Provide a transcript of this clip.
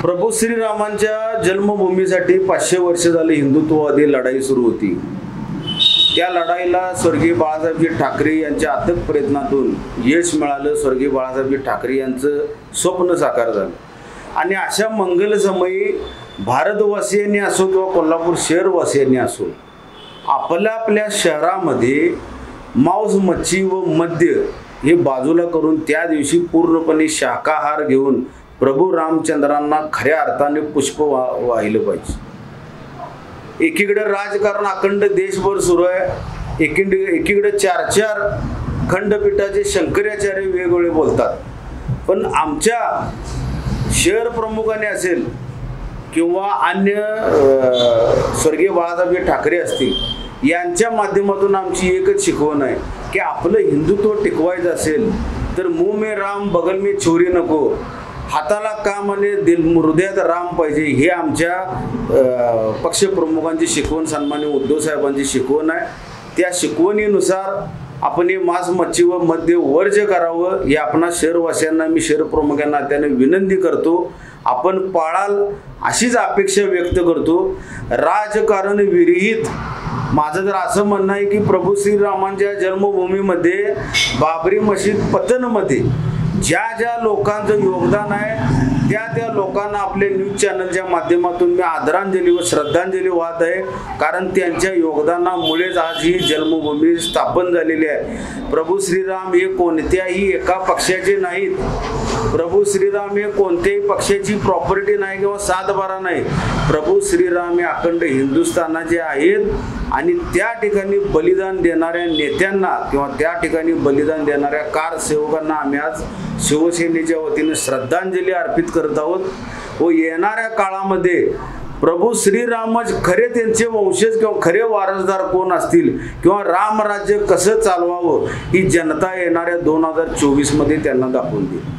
प्रभू श्रीरामांच्या जन्मभूमीसाठी 500 वर्ष झाले हिंदुत्ववादी लढाई सुरू होती। त्या लढाईला स्वर्गीय बाळासाहेबजी ठाकरे यांच्या अथक प्रयत्नातून यश मिळालं। स्वर्गीय बाळासाहेबजी ठाकरे यांचं स्वप्न साकार झालं आणि अशा मंगलसमयी भारतवासियांनी असो किंवा कोल्हापूर शहरवासियांनी असो आपल्या शहरामध्ये मांस मच्छी व मद्य हे बाजूला करून त्या दिवशी पूर्णपणे शाकाहार घेऊन प्रभू रामचंद्रांना खऱ्या अर्थाने पुष्प वाहिलं पाहिजे। एकीकडे राजकारण अखंड देशभर सुरू आहे, एकीकडे 4 खंडपीठाचे शंकराचार्य वेगवेगळे बोलतात, पण आमच्या शहर प्रमुखाने असेल किंवा अन्य स्वर्गीय बाळासाहेब ठाकरे असतील यांच्या माध्यमातून आमची एकच शिकवण आहे की आपलं हिंदुत्व टिकवायचं असेल तर मुंह में राम बगल में छोरी नको, हाताला काम आणि हृदयात राम पाहिजे। हे आमच्या पक्षप्रमुखांची शिकवण, सन्माननीय उद्धव साहेबांची शिकवण आहे। त्या शिकवणीनुसार आपण हे मांस मच्छी व मद्य वर्ज्य करावं हे आपणा शहरवासियांना मी शहरप्रमुखांना त्याने विनंती करतो। आपण पाळाल अशीच अपेक्षा व्यक्त करतो। राजकारण विरहित माझं तर असं म्हणणं आहे की प्रभू श्रीरामांच्या जन्मभूमीमध्ये बाबरी मशीद पतनमध्ये ज्या लोकांचं योगदान आहे त्या लोकांना आपले न्यूज चॅनलच्या माध्यमातून मी आदरांजली व श्रद्धांजली वाहत आहे, कारण त्यांच्या योगदानामुळेच आज ही जन्मभूमी स्थापन झालेली आहे। प्रभू श्रीराम हे कोणत्याही एका पक्षाचे नाहीत, प्रभू श्रीराम हे कोणत्याही पक्षाची प्रॉपर्टी नाही किंवा सातबारा नाही। प्रभू श्रीराम हे अखंड हिंदुस्थानाचे आहेत आणि त्या ठिकाणी बलिदान देणाऱ्या नेत्यांना किंवा त्या ठिकाणी बलिदान देणाऱ्या कारसेवकांना आम्ही आज शिवसेनेच्या वतीने श्रद्धांजली अर्पित करत आहोत। व येणाऱ्या काळामध्ये प्रभू श्रीरामच खरे त्यांचे वंशज किंवा खरे वारसदार कोण असतील किंवा रामराज्य कसं चालवावं ही जनता येणाऱ्या 2024 मध्ये त्यांना दाखवून देईल।